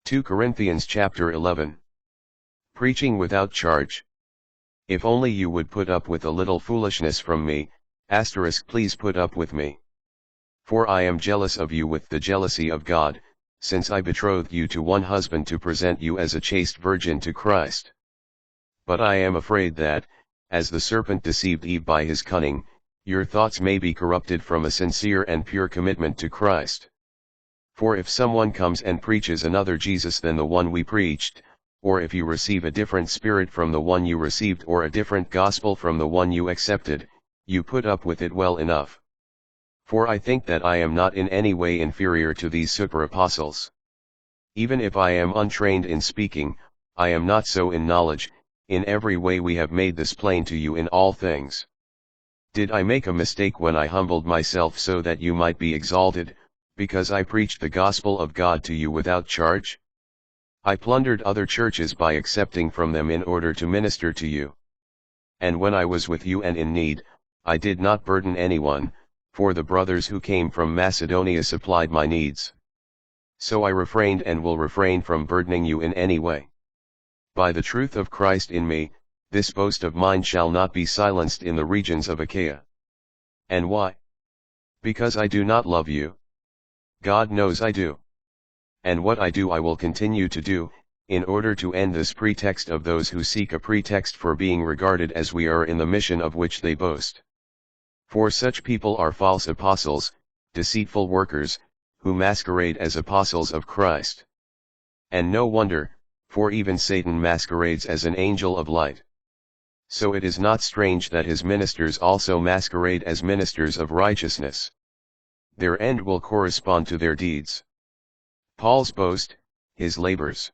2 Corinthians chapter 11. Preaching without charge. If only you would put up with a little foolishness from me, please put up with me. For I am jealous of you with the jealousy of God, since I betrothed you to one husband to present you as a chaste virgin to Christ. But I am afraid that, as the serpent deceived Eve by his cunning, your thoughts may be corrupted from a sincere and pure commitment to Christ. For if someone comes and preaches another Jesus than the one we preached, or if you receive a different spirit from the one you received or a different gospel from the one you accepted, you put up with it well enough. For I think that I am not in any way inferior to these super apostles. Even if I am untrained in speaking, I am not so in knowledge. In every way we have made this plain to you in all things. Did I make a mistake when I humbled myself so that you might be exalted, because I preached the gospel of God to you without charge? I plundered other churches by accepting from them in order to minister to you. And when I was with you and in need, I did not burden anyone, for the brothers who came from Macedonia supplied my needs. So I refrained and will refrain from burdening you in any way. By the truth of Christ in me, this boast of mine shall not be silenced in the regions of Achaia. And why? Because I do not love you. God knows I do. And what I do I will continue to do, in order to end this pretext of those who seek a pretext for being regarded as we are in the mission of which they boast. For such people are false apostles, deceitful workers, who masquerade as apostles of Christ. And no wonder, for even Satan masquerades as an angel of light. So it is not strange that his ministers also masquerade as ministers of righteousness. Their end will correspond to their deeds. Paul's boast, his labors.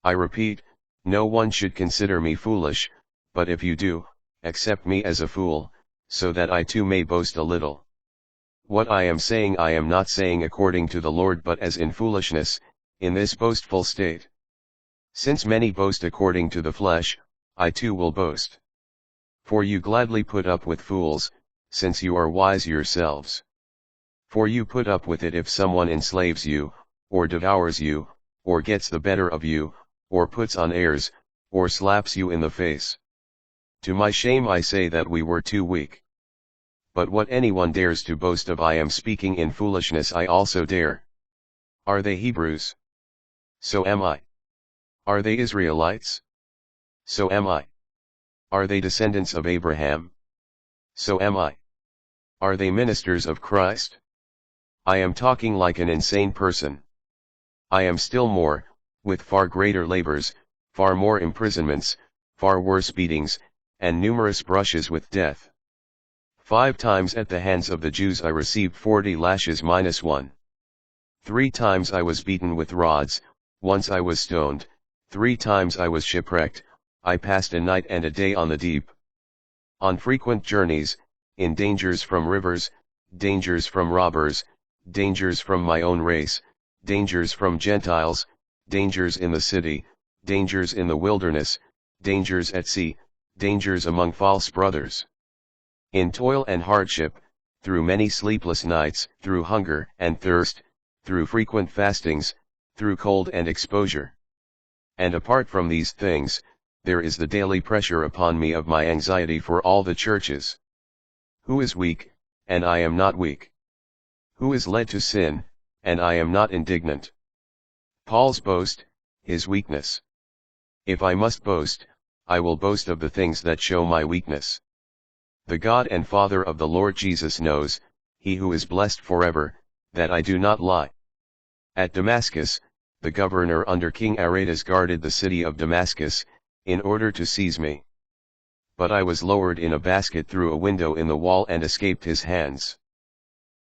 I repeat, no one should consider me foolish, but if you do, accept me as a fool, so that I too may boast a little. What I am saying I am not saying according to the Lord but as in foolishness, in this boastful state. Since many boast according to the flesh, I too will boast. For you gladly put up with fools, since you are wise yourselves. For you put up with it if someone enslaves you, or devours you, or gets the better of you, or puts on airs, or slaps you in the face. To my shame I say that we were too weak. But what anyone dares to boast of I am speaking in foolishness I also dare. Are they Hebrews? So am I. Are they Israelites? So am I. Are they descendants of Abraham? So am I. Are they ministers of Christ? I am talking like an insane person. I am still more, with far greater labors, far more imprisonments, far worse beatings, and numerous brushes with death. 5 times at the hands of the Jews I received 40 lashes minus 1. 3 times I was beaten with rods, once I was stoned, 3 times I was shipwrecked, I passed a night and a day on the deep. On frequent journeys, in dangers from rivers, dangers from robbers, dangers from my own race, dangers from Gentiles, dangers in the city, dangers in the wilderness, dangers at sea, dangers among false brothers. In toil and hardship, through many sleepless nights, through hunger and thirst, through frequent fastings, through cold and exposure. And apart from these things, there is the daily pressure upon me of my anxiety for all the churches. Who is weak, and I am not weak? Who is led to sin, and I am not indignant? Paul's boast, his weakness. If I must boast, I will boast of the things that show my weakness. The God and Father of the Lord Jesus knows, he who is blessed forever, that I do not lie. At Damascus, the governor under King Aretas guarded the city of Damascus, in order to seize me. But I was lowered in a basket through a window in the wall and escaped his hands.